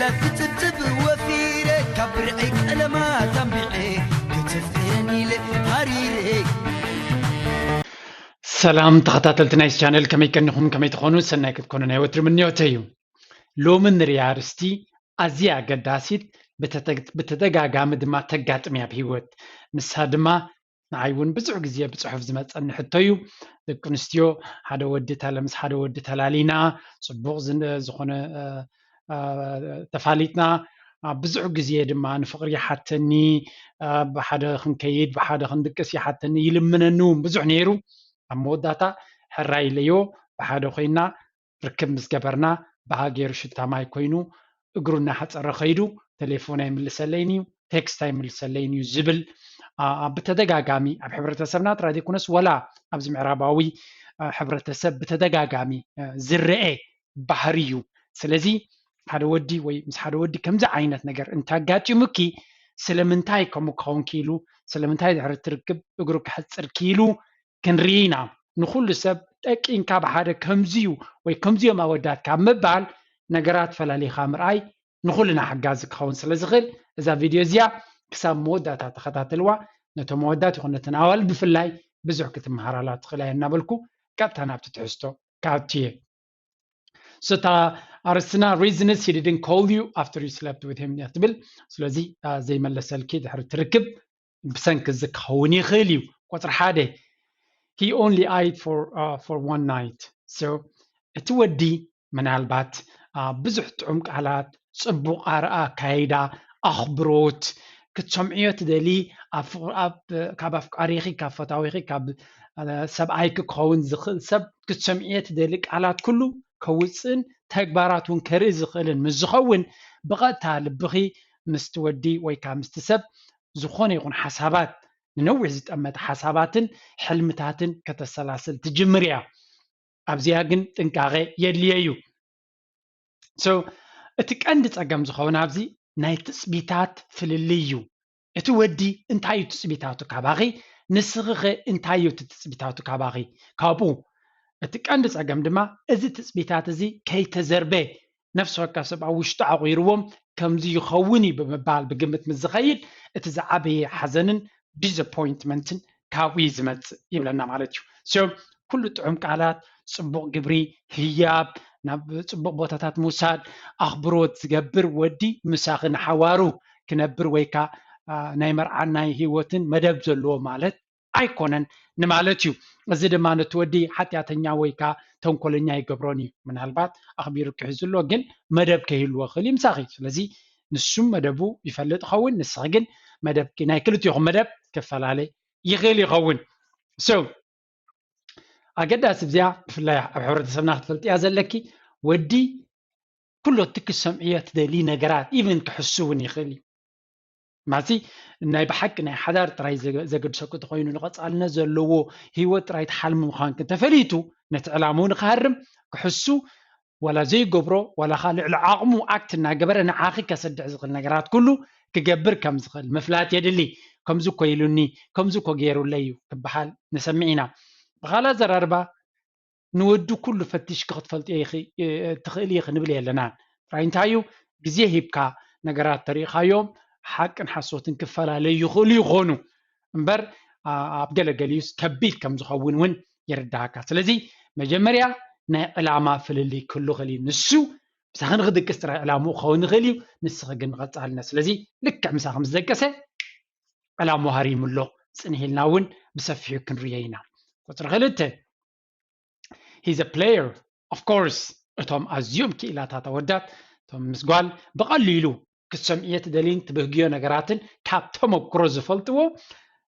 لا تتبتب وفيري كبرعيك أنا ما تنبعي كتفيني لهاريري سلام تخطاتلت نايس channel كمي كنخم كمي تخونو سنة كتكونو نايوتر من نيوتيو لومن ريارستي أزيا قداسيت بتدقاقا مدما تقات ميا بهيوت نسها دما نعيون بزعو قزيا بزعو فزمات أنحطيو دكونستيو حدا ودي تالمس حدا ودي تلالينا صبوغ زخونة تفاليتنا بزعو قزيا دما نفقر يحاتني بحدا خنكيد بحدا خندكس يحاتني يلمن النوم بزعو نيرو أموداتا حراي ليو بحدا خوينا ركب مسقبرنا بهاجير شتا ماي كوينو اقرونا حتى رخيدو تليفونا يملسلينيو تكستا يملسلينيو زبل بتدقاقامي أب حبرة سبنات رادي كونس ولا أبز معراباوي حبرة سب بتدقاقامي زرئي بحريو سلزي حدا ودي وي مس حدا ودي كمزا عينت نقر انتا قاتي مكي سلمنتاي كمو كون كيلو سلمنتاي دحر تركب اقروك حتى كيلو كنرينا نخل سب تأكين كاب حدا كمزيو وي كمزيو ما ودات كاب مبال نقرات فلالي خامر اي نخلنا حقازك خون سلزغل إذا فيديو زيا كساب مودات تخطاتلوا نتو مودات يخون نتناول بفلاي بزعو كتم مهارالات خلايا نابلكو كابتانا بتتحستو كابتيه ستا أرسنا reasons he didn't call you after you slept with him يتبل سلازي زي ما لسالكي دحر تركب بسنك الزك خوني خيليو قطر حادي he only eyed for one night so اتودي من البات بزح تعمق على صبو قارئة كايدا أخبروت كتسمعيه تدلي كاب أفكاريخي كاب فتاويخي كاب سبعيك كون زخل سب كتسمعيه تدلك على كله كوسن تكباراتون كريز خلن مزخون بغتا لبخي مستودي ويكا مستسب زخون يكون حسابات ننوع زتأمت حساباتن حلمتاتن كتسلاسل تجمريا أبزياغن تنكاغي يدليايو so اتكأند تأقام زخون أبزي ناي تسبيتات فلليو اتودي انتايو تسبيتاتو كاباغي نسغغي انتايو تسبيتاتو كاباغي كابو اتكأند تأقام دما ازي تسبيتات ازي كي تزربي نفسه كاسب عوشت عغيروهم كمزي يخوني بمبال بقمت مزخيل اتزعبي حزنن disappointment كاوي زمت يبلنا مالتيو so كل تعمق علات صبوق قبري هياب ناب صبوق بوتاتات موساد أخبروت زقبر ودي مساخن حوارو كنبر ويكا نايمر عناي هيوتن مدب زلو مالت أيكونن نمالتيو زيد ما نتودي حتى يتنيا ويكا تنقلنيا يقبروني من هالبات أخبيرك حزلو جن مدب كهيلو خلي مساخي لذي نسوم مدبو يفلت خون نساقن مدب كناي كلتي يخ مدب كفل عليه يغيلي خون so أجد أسبزيا في الله حورة سمناخ تفلت يا زلكي ودي كله تك السمعيات دلي نجارات even كحسوني خلي ماشي ناي بحق ناي حدار تراي زقد سكوت خوينو نقص على نزل لو هو تراي تحلم مخان كنت فليتو نتعلمون خارم كحسو ولا زي قبرو ولا خالع العقمو أكت ناجبر أنا عاقي كسدع زغل نجارات كله كجبر كم زغل مفلات يدلي كم زو كويلوني كم زو كجيرو ليو كبحال نسمعنا بخالا زراربا نودو كل فتش كخطفلت يخي تخيلي خنبلي لنا راينتايو جزيه هيبكا نجارات تاريخ يوم حق نحسوتن كفلا لي يخلي يخونو امبر ابجل جليوس كبيت كم زخون ون يرداكا سلازي مجمريا نا علامه فللي كله غلي نسو بسخن غد كستر علامه خون غلي نسخن قطالنا سلازي لك مساخم زكسه علامه هريم له صنهلنا ون بسفيو كنريينا قطر غلته he's a player of course اتم ازيوم كي لا تتودات تم مسقال بقليلو كسمعيت دلين تبهجيو نغراتن كاب تمكرو زفلتو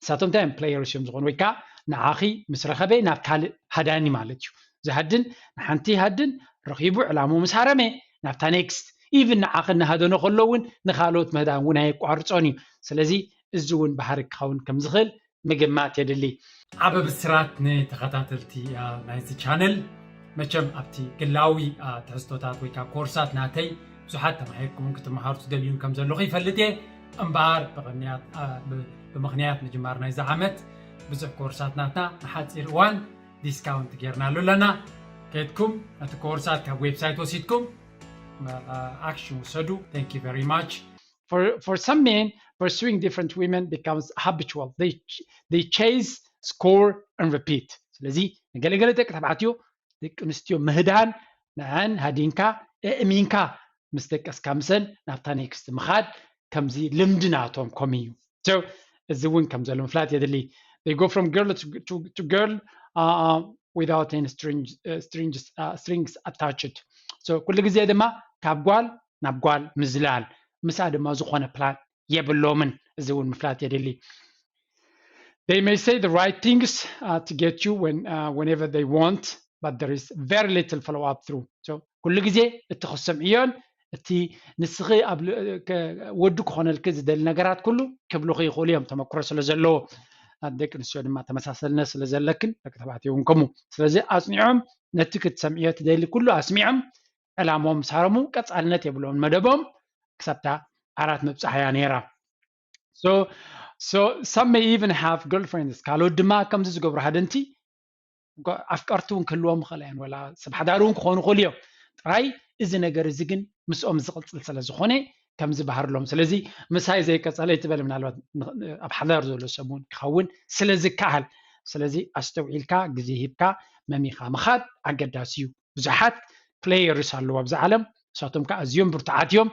ساتم تايم بلاير شم زغون ويكا نعاخي مسرخبي نافكال هداني مالتيو زهدن نحنتي هدن رخيبو علامو مسحرمي نافتا نيكست even نعاخن هدنو خلوون نخالوت مهدان وناي قارصوني سلازي ازون بحرك خون كم زغل مجمات يدلي عبب السرات ني تخطاتلتي نايز channel مچم ابتي قلاوي تحستوتات ويكا كورسات ناتي بزحات تمحيكم ممكن تمحارتو دليون كم زلو خيفلتي امبار بمغنيات نجمار نايز عامت بزح كورسات ناتنا نحاتير وان ديسكاونت جيرنا لنا كيتكم ات كورسات كا ويب سايت وسيتكم action وسدوا. Thank you very much. For some men, pursuing different women becomes habitual. They chase, score, and repeat. ስለዚህ ገለገለ ደቂ ተባዕትዮ ደቂ ኣንስትዮ ምህዳን ንአን ሃዲንካ እእሚንካ ምስ ደቀስካ ምሰል ናብታ ኔክስት ምኻድ ከምዚ ልምዲ ናቶም ከምኡ እዩ so እዚ እውን ከም ዘሎ ምፍላጥ የድሊ they go from girl to girl without any strings attached so ኩሉ ግዜ ድማ ካብ ጓል ናብ ጓል ምዝላል ምሳ ድማ ዝኾነ ፕላን የብሎምን እዚ እውን ምፍላጥ የድሊ They may say the right things to get you whenever they want, but there is very little follow-up through. So, كل جزء التخصم عيان التي نسخي قبل ودك خان الكذا ده النجارات كله كبلوخي خوليهم تما كرس لزلو أديك نسيان ما تمساسل الناس لزلكن لكن تبعتي ونكمو سلزي أسمعهم نتيجة سمعيات ده اللي كله أسمعهم العموم سهرمو كتسألنا تبلون مدبهم كسبتها عرات مبصح يانيرا So some may even have girlfriends. قالوا دما كم تزقبر هادنتي أفكارتون كلهم خلين ولا سبحدارون خون خليو. راي إذا نجار زجن مسؤوم زقلت سلسلة كم زبهر لهم سلزي مساي زي كسالة تبل من الوقت أبحذر زول سبون خون سلزي كهل سلزي أستوعي لك جزيهبك مميخا مخاد عقداسيو بزحات players على بزعلم صوتهم كأزيوم برتعاتيوم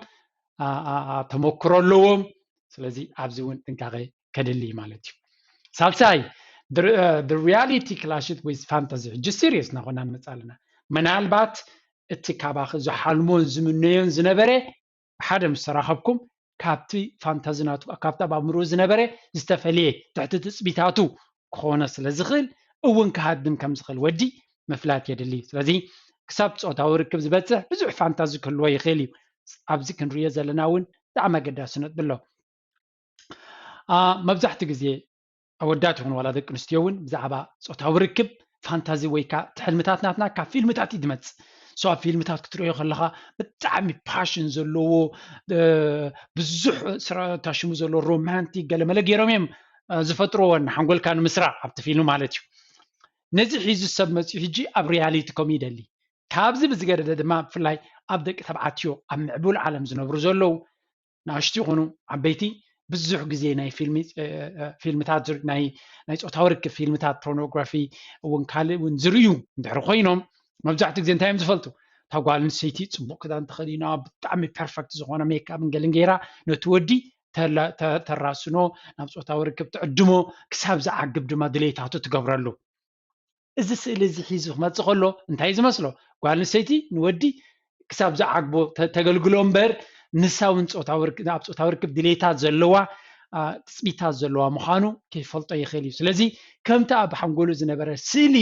تمكروا لهم ስለዚህ ኣብዚ እውን ጥንቃቄ ከድሊ ማለት እዩ ሳልሳይ the reality clashes with fantasy just serious ናኾና ንመጻልና ምናልባት እቲ ካባኺ ዝሓልሞን ዝምነዮን ዝነበረ ሓደ ምስ ተራኸብኩም ካብቲ ፋንታዝናቱ ካብታ ባምሮ ዝነበረ ዝተፈልየ ትሕቲ ትፅቢታቱ ክኾነ ስለ ዝኽእል እውን ክሃድም ከም ዝኽእል ወዲ ምፍላጥ የድሊ ስለዚ ክሳብ ፆታዊ ርክብ ዝበፅሕ ብዙሕ ፋንታዚ ክህልዎ ይኽእል እዩ ኣብዚ ክንሪኦ ዘለና እውን ብጣዕሚ ኣገዳስነት ብሎ መብዛሕቲ ግዜ ኣወዳት ይኹኑ ዋላ ደቂ ኣንስትዮ እውን ብዛዕባ ፆታዊ ርክብ ፋንታዚ ወይ ከዓ ትሕልምታት ናትና ካብ ፊልምታት እዩ ዝመፅእ ሶ ኣብ ፊልምታት ክትሪኦ ከለካ ብጣዕሚ ፓሽን ዘለዎ ብዙሕ ታሽሙ ዘሎ ሮማንቲክ ገለመለ ገይሮም እዮም ዝፈጥርዎን ሓንጎልካ ንምስራዕ ኣብቲ ፊልም ማለት እዩ ነዚ ሒዙ ሰብ መፅኡ ሕጂ ኣብ ሪያሊቲ ከም ይደሊ ካብዚ ብዝገደደ ድማ ብፍላይ ኣብ ደቂ ተባዕትዮ ኣብ ምዕቡል ዓለም ዝነብሩ ዘለው ንኣሽቱ ይኹኑ ዓበይቲ ብዙሕ ግዜ ናይ ፊልምታት ናይ ፆታዊ ርክብ ፊልምታት ፖርኖግራፊ እውን ካልእ እውን ዝርዩ እንድሕር ኮይኖም መብዛሕትኡ ግዜ እንታይ እዮም ዝፈልጡ እታ ጓል ኣንስተይቲ ፅቡቅ ክዳን ተኸዲና ብጣዕሚ ፐርፌክት ዝኾነ ሜክኣፕን ገለን ገይራ ነቲ ወዲ ተራስኖ ናብ ፆታዊ ርክብ ትዕድሞ ክሳብ ዝዓግብ ድማ ድሌታቱ ትገብረሉ እዚ ስእሊ እዚ ሒዙ ክመፅእ ከሎ እንታይ ዝመስሎ ጓል ኣንስተይቲ ንወዲ ክሳብ ዝዓግቦ ተገልግሎ እምበር ንሳውን ኣብ ፆታዊ ርክብ ድሌታት ዘለዋ ትፅቢታት ዘለዋ ምዃኑ ከይፈልጦ ይኽእል እዩ ስለዚ ከምቲ ኣብ ሓንጎሉ ዝነበረ ስእሊ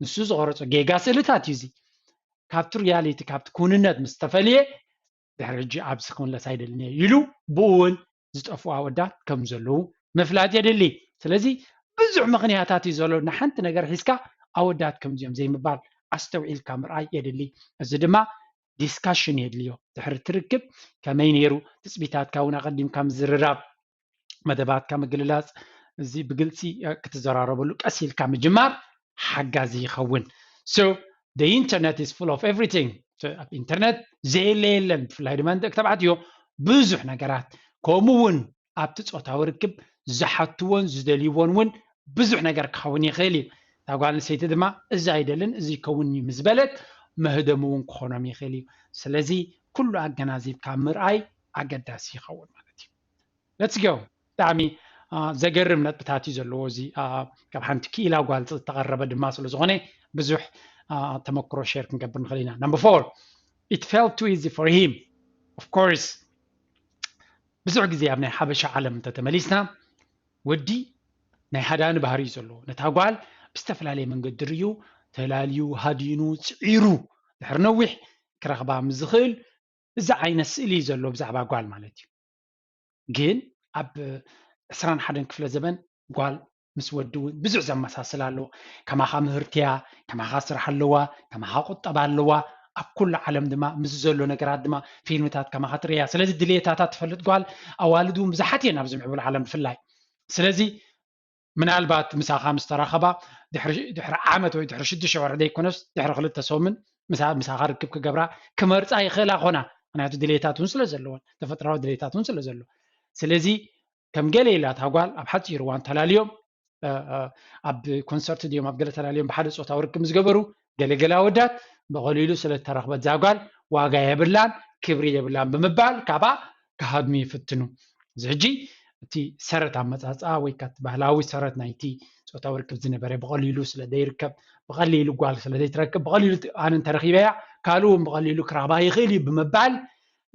ንሱ ዝቆረፆ ጌጋ ስእልታት እዩ እዚ ካብቲ ሪያሊቲ ካብቲ ኩንነት ምስ ተፈልየ ድሕሪ ሕጂ ኣብዚ ክምለስ ኣይደልን እየ ኢሉ ብኡ እውን ዝጠፍኡ ኣወዳት ከም ዘለዉ ምፍላጥ የድሊ ስለዚ ብዙሕ ምክንያታት እዩ ዘሎ ንሓንቲ ነገር ሒዝካ ኣወዳት ከምዚኦም ዘይምባል ኣስተውዒልካ ምርኣይ የድሊ እዚ ድማ ዲስካሽን የድልዮ ድሕሪ ትርክብ ከመይ ነይሩ ትፅቢታትካ እውን ኣቐዲምካ ምዝርራብ መደባትካ ምግልላፅ እዚ ብግልፂ ክትዘራረበሉ ቀስ ኢልካ ምጅማር ሓጋዚ ይኸውን so the internet is full of everything ኣብ ኢንተርነት ዘየለ የለን ብፍላይ ድማ ደቂ ተባዕትዮ ብዙሕ ነገራት ከምኡ እውን ኣብቲ ፆታዊ ርክብ ዝሓትዎን ዝደልይዎን እውን ብዙሕ ነገር ክኸውን ይኽእል እዩ እታ ጓል ኣንስተይቲ ድማ እዚ ኣይደልን እዚ ይከውን እዩ ምስ በለት መህደሙ እውን ክኾኖም ይኽእል እዩ ስለዚ ኩሉ ኣገናዚብካ ምርኣይ ኣገዳሲ ይኸውን ማለት እዩ let's go ብጣዕሚ ዘገርም ነጥብታት እዩ ዘለዎ እዚ ካብ ሓንቲ ክኢላ ጓል ዝተቐረበ ድማ ስለ ዝኾነ ብዙሕ ተመክሮ ሼር ክንገብር ንኽእል ኢና number 4 it felt too easy for him of course ብዙሕ ግዜ ኣብ ናይ ሓበሻ ዓለም እንተተመሊስና ወዲ ናይ ሃዳኒ ባህሪ እዩ ዘለዎ ነታ ጓል ብዝተፈላለየ መንገዲ ድርዩ ተላልዩ ሃዲኑ ፅዒሩ ድሕሪ ነዊሕ ክረኽባ ምዝኽእል እዚ ዓይነት ስእሊ እዩ ዘሎ ብዛዕባ ጓል ማለት እዩ ግን ኣብ 21 ክፍለ ዘመን ጓል ምስ ወዲ እውን ብዙሕ ዘመሳስል ኣለዎ ከማኻ ምህርትያ ከማኻ ስራሕ ኣለዋ ከማኻ ቁጠባ ኣለዋ ኣብ ኩሉ ዓለም ድማ ምስ ዘሎ ነገራት ድማ ፊልምታት ከማኻ ትርያ ስለዚ ድሌታታት ትፈልጥ ጓል ኣዋልድ እውን ብዙሓት እየን ኣብዚ ምዕቡል ዓለም ብፍላይ ስለዚ ምናልባት ምሳኻ ምስ ተራኸባ ድሕሪ ዓመት ወይ ድሕሪ 6 ወርሒ ዘይኮነስ ድሕሪ 2 ሰሙን ምሳኻ ርክብ ክገብራ ክመርፃ ይኽእላ ኮና ምክንያቱ ድሌታት እውን ስለ ዘለዎን ተፈጥሯዊ ድሌታት እውን ስለ ዘሎ ስለዚ ከም ገለ ኢላ እታ ጓል ኣብ ሓፂር እዋን ተላልዮም ኣብ ኮንሰርት ድዮም ኣብ ገለ ተላልዮም ብሓደ ፆታዊ ርክብ ዝገበሩ ገለገለ ኣወዳት ብቐሊሉ ስለተረኽበት እዛ ጓል ዋጋ የብላን ክብሪ የብላን ብምባል ካብኣ ክሃድሙ ይፍትኑ እዚ ሕጂ እቲ ሰረት ኣመፃፅኣ ወይ ከዓ ባህላዊ ሰረት ናይቲ ፆታዊ ርክብ ዝነበረ ብቐሊሉ ስለ ዘይርከብ ብቐሊሉ ጓል ስለ ዘይትረክብ ብቐሊሉ ኣነ እንተረኺበያ ካልኡ ብቐሊሉ ክረኽባ ይኽእል እዩ ብምባል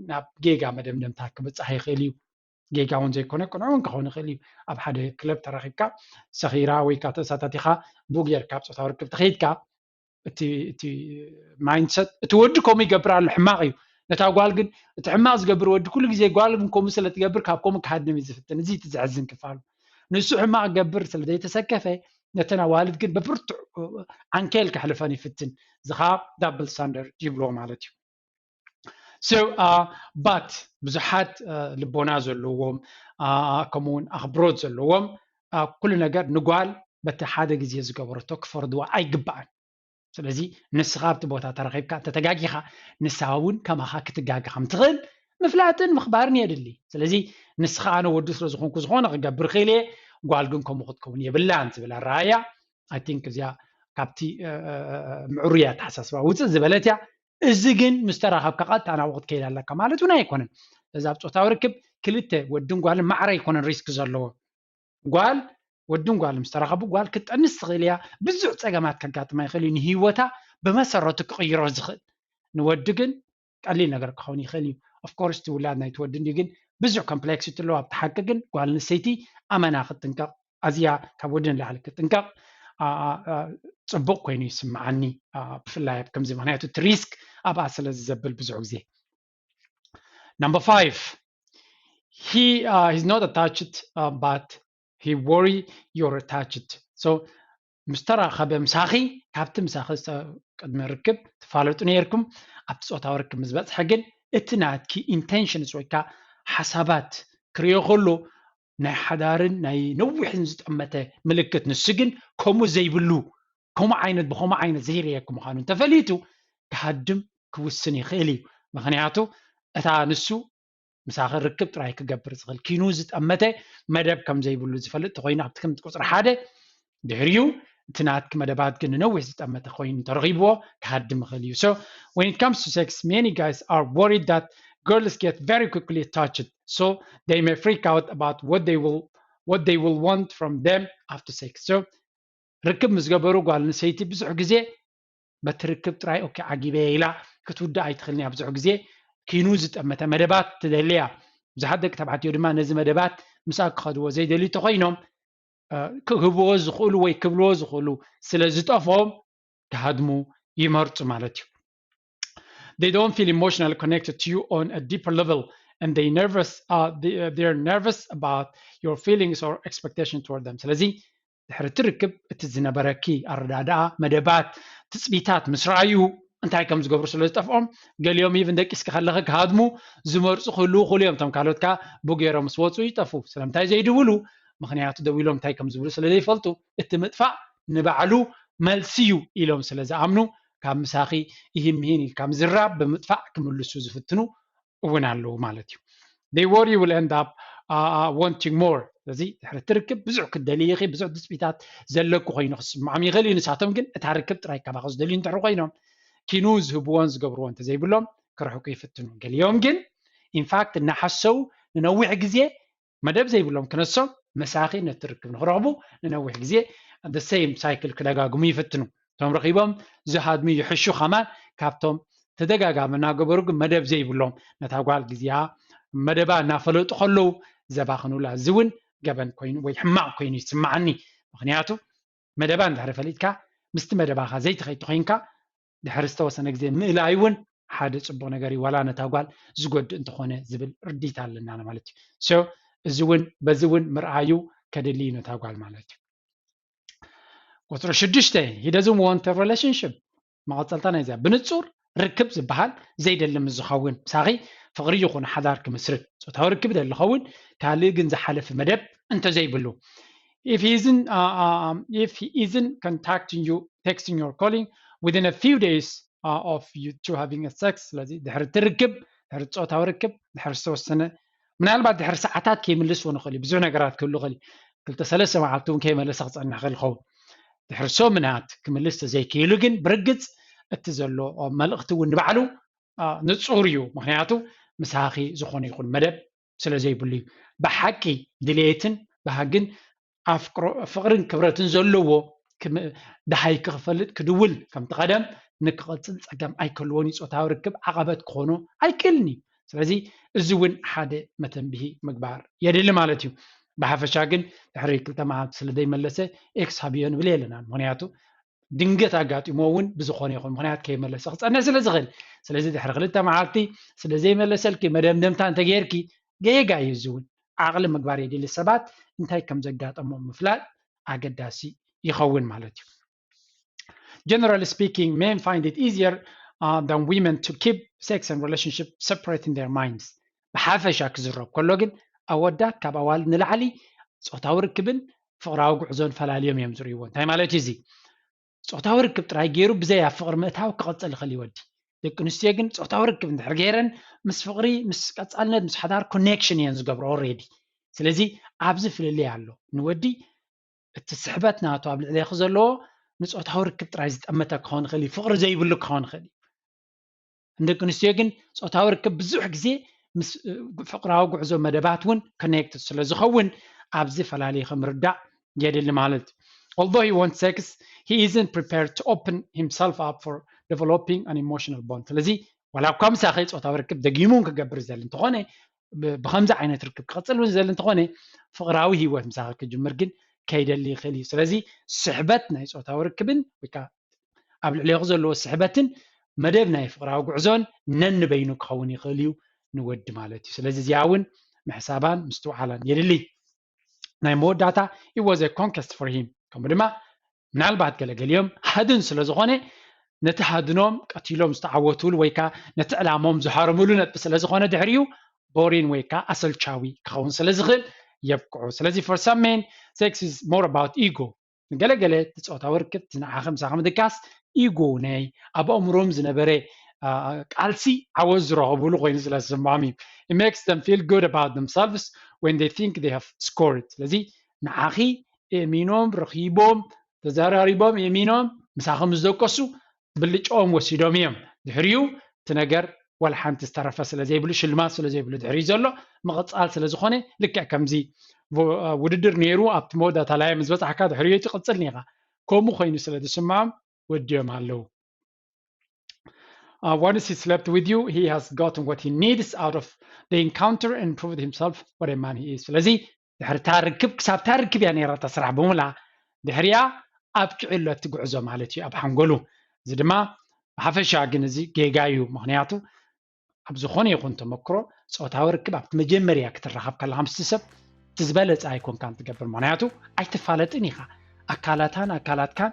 ናብ ጌጋ መደምደምታ ክበፅሕ ይኽእል እዩ ጌጋ እውን ዘይኮነ ቅንዕ እውን ክኸውን ይኽእል እዩ ኣብ ሓደ ክለብ ተረኺብካ ሰኺራ ወይ ከዓ ተሳታቲኻ ቡክ ጌርካ ኣብ ፆታዊ ርክብ ተኸይድካ እቲ ማይንድሰት እቲ ወዲ ከምኡ ይገብር ኣሎ ሕማቕ እዩ ነታ ጓል ግን እቲ ሕማቕ ዝገብር ወዲ ኩሉ ግዜ ጓል ግን ከምኡ ስለ ትገብር ካብ ከምኡ ክሃድም እዩ ዝፍትን እዚ እቲ ዘሕዝን ክፋሉ ንሱ ሕማቕ ገብር ስለ ዘይተሰከፈ ነተን ኣዋልድ ግን ብብርቱዕ ዓንኬል ክሕልፈን ይፍትን እዚ ከዓ ዳብል ስታንዳርድ ይብልዎ ማለት እዩ So, but ብዙሓት ልቦና ዘለዎም ከምኡውን ኣኽብሮት ዘለዎም ኩሉ ነገር ንጓል በቲ ሓደ ግዜ ዝገበረቶ ክፈርድዋ ኣይግባእን ስለዚ ንስኻ ኣብቲ ቦታ ተረኺብካ ተተጋጊኻ ንስኻ እውን ከማኻ ክትጋጊ ከም ትኽእል ምፍላጥን ምኽባርን የድሊ ስለዚ ንስኻ ኣነ ወዲ ስለ ዝኾንኩ ዝኾነ ክገብር ክኢለ ጓል ግን ከምኡ ክትከውን የብላን ዝብል ኣረኣእያ ኣይ ቲንክ እዚኣ ካብቲ ምዕሩያ ተሓሳስባ ውፅእ ዝበለት እያ እዚ ግን ምስ ተራኸብካ ቀጥታ ናብኡ ክትከይድ ኣለካ ማለት እውን ኣይኮነን እዚ ኣብ ፆታዊ ርክብ ክልተ ወድን ጓልን ማዕረ ኣይኮነን ሪስክ ዘለዎ ጓል ወድን ጓል ምስ ተራኸቡ ጓል ክትጠንስ ትኽእል እያ ብዙሕ ፀገማት ከጋጥማ ይኽእል እዩ ንሂወታ ብመሰረቱ ክቕይሮ ዝኽእል ንወዲ ግን ቀሊል ነገር ክኸውን ይኽእል እዩ ኦፍኮርስ እቲ ውላድ ናይቲ ወዲ እንዲ ግን ብዙሕ ኮምፕሌክሲቲ ኣለዎ ኣብቲ ሓቂ ግን ጓል ኣንስተይቲ ኣመና ክትጥንቀቕ ኣዝያ ካብ ወዲ ንላዕሊ ክትጥንቀቕ ፅቡቅ ኮይኑ ይስምዓኒ ብፍላይ ኣብ ከምዚ ምክንያቱ እቲ ሪስክ ኣብኣ ስለ ዝዘብል ብዙሕ ግዜ Number 5 he's not attached but he worry you're attached so مستراخه بمساخي ካብቲ ምሳኺ ቅድሚ ርክብ ተፋለጡ ነይርኩም ኣብቲ ፆታዊ ርክብ ምስ በፅሐ ግን እቲ ናትኪ ኢንቴንሽንስ ወይ ከዓ ሓሳባት ክሪኦ ከሎ ናይ ሓዳርን ናይ ነዊሕን ዝጠመተ ምልክት ንሱ ግን ከምኡ ዘይብሉ ከምኡ ዓይነት ብከምኡ ዓይነት ዘይርየኩም ምዃኑ እንተፈሊጡ ክሃድም ክውስን ይኽእል እዩ ምክንያቱ እታ ንሱ ምሳኺ ርክብ ጥራይ ክገብር ዝኽእል ኪኑ ዝጠመተ መደብ ከም ዘይብሉ ዝፈልጥ ተኮይኑ ኣብቲ ከም ቁፅሪ ሓደ ድሕሪኡ እቲ ናትኪ መደባት ግን ነዊሕ ዝጠመተ ኮይኑ ተረኺብዎ ክሃድም ይኽእል እዩ so when it comes to sex many guys are worried that girls get very quickly attached so they may freak out about what they will want from them after sex so ርክብ ምስ ገበሩ ጓል ኣንስተይቲ ብዙሕ ግዜ በቲ ርክብ ጥራይ ኦኬ ዓጊበ ኢላ ክትውዳእ ኣይትኽእልኒ እያ ብዙሕ ግዜ ኪኑ ዝጠመተ መደባት ትደልያ ብዙሓት ደቂ ተባዕትዮ ድማ ነዚ መደባት ምሳቅ ክኸድዎ ዘይደልዩ ተኮይኖም ክህብዎ ዝኽእሉ ወይ ክብልዎ ዝኽእሉ ስለ ዝጠፍኦም ክሃድሙ ይመርፁ ማለት እዩ they don't feel emotionally connected to you on a deeper level and they're nervous about your feelings or expectation toward them ስለዚ ድሕሪ ትርክብ እቲ ዝነበረኪ ኣረዳድኣ መደባት ትፅቢታት ምስ ረኣዩ እንታይ ከም ዝገብሩ ስለ ዝጠፍኦም ገሊኦም ኢቭን ደቂስካ ከለኸ ክሃድሙ ዝመርፁ ክህልው ክእሉ እዮም እቶም ካልኦት ከዓ ቡጌሮም ምስ ወፁ ይጠፉ ስለምንታይ ዘይድውሉ ምክንያቱ ደው ኢሎም እንታይ ከም ዝብሉ ስለ ዘይፈልጡ እቲ ምጥፋእ ንባዕሉ መልሲ እዩ ኢሎም ስለ ዝኣምኑ ካብ ምሳኺ ይህምሂን ኢልካ ምዝራብ ብምጥፋእ ክምልሱ ዝፍትኑ እውን ኣለዉ ማለት እዩ they worry you will end up wanting more ስለዚ ድሕሪ ትርክብ ብዙሕ ክደልይ ይኽእል ብዙሕ ድፅቢታት ዘለኩ ኮይኑ ክስምዖም ይኽእል እዩ ንሳቶም ግን እታ ርክብ ጥራይ ካባኸ ዝደልዩ እንድሕር ኮይኖም ኪኑ ዝህብዎን ዝገብርዎን እንተዘይብሎም ክርሕቁ ይፍትኑ ገሊኦም ግን ኢንፋክት እናሓሰቡ ንነዊሕ ግዜ መደብ ዘይብሎም ክነሶም መሳኺ ነቲ ርክብ ንክረኽቡ ንነዊሕ ግዜ the same cycle ክደጋግሙ ይፍትኑ እቶም ረኺቦም ዝሃድሙ ይሕሹ ከማን ካብቶም ተደጋጋሚ እናገበሩ ግን መደብ ዘይብሎም ነታ ጓል ግዜኣ መደባ እናፈለጡ ከለዉ ዘባኽኑላ እዚ እውን ገበን ኮይኑ ወይ ሕማቕ ኮይኑ ይስማዓኒ ምክንያቱ መደባ እንድሕሪ ፈሊጥካ ምስቲ መደባኻ ዘይትኸይድ ኮይንካ ድሕሪ ዝተወሰነ ግዜ ምእላይ እውን ሓደ ፅቡቅ ነገር እዩ ዋላ ነታ ጓል ዝጎድእ እንተኾነ ዝብል ርዲት ኣለና ማለት እዩ so እዚ እውን በዚ እውን ምርኣዩ ከድሊ ነታ ጓል ማለት እዩ ቁፅሪ 6 he doesn't want a relationship መቐፀልታ ናይ እዚኣ ብንፁር ርክብ ዝበሃል ዘይደልም ዝኸውን ምሳኺ ፍቕሪ ይኹን ሓዳር ክምስርት ፆታዊ ርክብ ደሊ ኸውን ካልእ ግን ዝሓለፈ መደብ እንተዘይብሉ if he isn't contacting you texting you or calling within a few days of you two having a sex ስለዚ ድሕሪ ትርክብ ድሕሪ ፆታዊ ርክብ ድሕሪ ዝተወሰነ ምናልባት ድሕሪ ሰዓታት ከይምልስዎ ንኽእል ብዙሕ ነገራት ክህሉ ይኽእል ክልተ ሰለስተ መዓልቲ እውን ከይመለሰ ክፀንሕ ይኽእል ይኸውን ድሕሪ ሰሙናት ክምልስ ተዘይክኢሉ ግን ብርግፅ እቲ ዘሎ መልእኽቲ እውን ንባዕሉ ንፁር እዩ ምክንያቱ ምሳኺ ዝኾነ ይኹን መደብ ስለ ዘይብሉ እዩ ብሓቂ ድሌትን ባህግን ፍቅርን ክብረትን ዘለዎ ድሃይ ክኽፈልጥ ክድውል ከምቲ ቀደም ንክቕፅል ፀገም ኣይከልዎን ፆታዊ ርክብ ዓቐበት ክኾኑ ኣይክእልን እዩ ስለዚ እዚ እውን ሓደ መተንብሂ ምግባር የድሊ ማለት እዩ ብሓፈሻ ግን ድሕሪ 2 መዓልቲ ስለ ዘይመለሰ ኤክስ ሃብዮ ንብል የለና ምክንያቱ ድንገት ኣጋጢሞ እውን ብዝኾነ ይኹን ምክንያት ከይመለሰ ክፀንሕ ስለ ዝኽእል ስለዚ ድሕሪ 2 መዓልቲ ስለ ዘይመለሰልኪ መደምደምታ እንተጌርኪ ገየጋ እዩ እዚ እውን ዓቕሊ ምግባር የድሊ ሰባት እንታይ ከም ዘጋጠሞም ምፍላጥ ኣገዳሲ ይኸውን ማለት እዩ Generally speaking, men find it easier than women to keep sex and relationship separate in their minds. ብሓፈሻ ክዝረብ ከሎ ግን ኣወዳት ካብ ኣዋልድ ንላዕሊ ፆታዊ ርክብን ፍቅራዊ ጉዕዞን ፈላልዮም እዮም ዝርእይዎ እንታይ ማለት እዩ እዚ ፆታዊ ርክብ ጥራይ ገይሩ ብዘይ ኣብ ፍቅሪ ምእታው ክቐፅል ይኽእል ይወዲ ደቂ ኣንስትዮ ግን ፆታዊ ርክብ እንድሕር ገይረን ምስ ፍቅሪ ምስ ቀፃልነት ምስ ሓዳር ኮኔክሽን እየን ዝገብሮ ኦልሬዲ ስለዚ ኣብዚ ፍልልይ ኣሎ ንወዲ እቲ ስሕበት ናቱ ኣብ ልዕሊ ዘለዎ ንፆታዊ ርክብ ጥራይ ዝጠመተ ክኸውን ይኽእል ፍቅሪ ዘይብሉ ክኸውን ይኽእል እንደቂ ኣንስትዮ ግን ፆታዊ ርክብ ብዙሕ ግዜ ምስ ፍቅራዊ ጉዕዞ መደባት እውን ኮኔክትድ ስለ ዝኸውን ኣብዚ ፈላልይ ከምርዳእ የድሊ ማለት although he wants sex he isn't prepared to open himself up for developing an emotional bond ስለዚ ዋላ እኳ ምሳኺ ፆታዊ ርክብ ደጊሙን ክገብር ዘል እንተኾነ ብከምዚ ዓይነት ርክብ ክቕፅል እውን ዘል እንተኾነ ፍቅራዊ ሂወት ምሳኺ ክጅምር ግን ከይደሊ ይኽእል እዩ ስለዚ ስሕበት ናይ ፆታዊ ርክብን ወይከዓ ኣብ ልዕሊኡ ዘለዎ ስሕበትን መደብ ናይ ፍቅራዊ ጉዕዞን ነንበይኑ ክኸውን ይኽእል እዩ ንወዲ ማለት እዩ ስለዚ እዚኣ እውን ምሕሳባን ምስትውዓላን የድሊ ናይ መወዳእታ it was a conquest for him ከምኡ ድማ ምናልባት ገለገሊኦም ሃድን ስለ ዝኾነ ነቲ ሃድኖም ቀቲሎም ዝተዓወትሉ ወይ ከዓ ነቲ ዕላሞም ዝሃረምሉ ነጥቢ ስለ ዝኾነ ድሕሪኡ ቦሪን ወይ ከዓ ኣሰልቻዊ ክኸውን ስለ ዝኽእል የብቅዑ ስለዚ for some men sex is more about ego ገለገለ ፆታዊ ርክብ ንዓኸ ምሳኺ ምድቃስ ኢጎ ናይ ኣብ ኣእምሮም ዝነበረ ቃልሲ ዓወት ዝረኸብሉ ኮይኑ ስለ ዝስማዖም እዩ it makes them feel good about themselves when they think they have scored ስለዚ ንዓኺ የሚኖም ረኺቦም ተዘራሪቦም የሚኖም ምሳኺ ምስ ደቀሱ ብልጮም ወሲዶም እዮም ድሕሪኡ እቲ ነገር ወላ ሓንቲ ዝተረፈ ስለ ዘይብሉ ሽልማት ስለ ዘይብሉ ድሕሪኡ ዘሎ ምቕፃል ስለ ዝኾነ ልክዕ ከምዚ ውድድር ነይሩ ኣብቲ መወዳእታ ላይ ምስ በፃሕካ ድሕሪኡ ትቕፅል ኒኻ ከምኡ ኮይኑ ስለ ዝስማዖም ወዲዮም ኣለዉ once he slept with you he has gotten what he needs out of the encounter and proved himself what a man he is ስለዚ ድሕሪ ታርክብ ክሳብ ታርክብ ያ ነይራ ተስራሕ ብምላ ድሕሪያ ኣብቅዕሎ እትጉዕዞ ማለት እዩ ኣብ ሓንጎሉ እዚ ድማ ብሓፈሻ ግን እዚ ጌጋ እዩ ምክንያቱ ኣብ ዝኾነ ይኹን ተመክሮ ፆታዊ ርክብ ኣብቲ መጀመርያ ክትራኸብ ከለካ ምስቲ ሰብ ትዝበለፀ ኣይኮንካን ትገብር ምክንያቱ ኣይተፋለጥን ኢኻ ኣካላትካን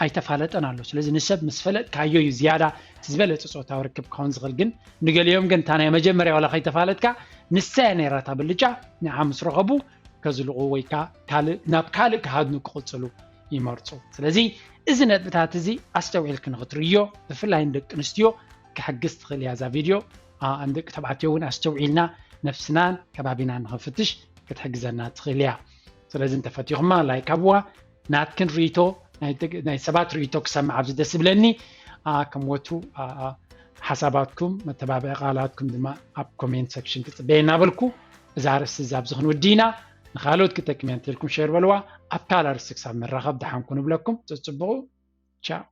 ኣይተፋለጠን ኣሎ ስለዚ ንሰብ ምስ ፈለጥካዮ እዩ ዝያዳ ትዝበለፀ ፆታዊ ርክብ ክኸውን ዝኽእል ግን ንገሊኦም ግን እታ ናይ መጀመርያ ዋላ ከይተፋለጥካ ንሳያ ነይራታ ብልጫ ንዓ ምስ ረኸቡ ከዝልቑ ወይ ከዓ ናብ ካልእ ክሃድኑ ክቕፅሉ ይመርፁ ስለዚ እዚ ነጥብታት እዚ ኣስተውዒልክ ንኽትርእዮ ብፍላይ ንደቂ ኣንስትዮ ክሕግዝ ትኽእል እያ እዛ ቪድዮ ንደቂ ተባዕትዮ እውን ኣስተውዒልና ነፍስናን ከባቢናን ንኽፍትሽ ክትሕግዘና ትኽእል እያ ስለዚ እንተፈቲኹማ ላይክ ኣብዋ ናትክን ርእቶ ናይ ሰባት ርእቶ ክሰምዕ ኣብዚ ደስ ይብለኒ ከምወቱ ሓሳባትኩም መተባብዒ ቃላትኩም ድማ ኣብ ኮሜንት ሴክሽን ክፅበየና በልኩ እዛ ርእሲ እዛ ኣብዚ ክንውዲና ንኻልኦት ክጠቅም እያ እንተኢልኩም ሼር በልዋ ኣብ ካልእ ርእሲ ክሳብ መራኸብ ድሓን ኩን ንብለኩም ፅቡቑ ቻው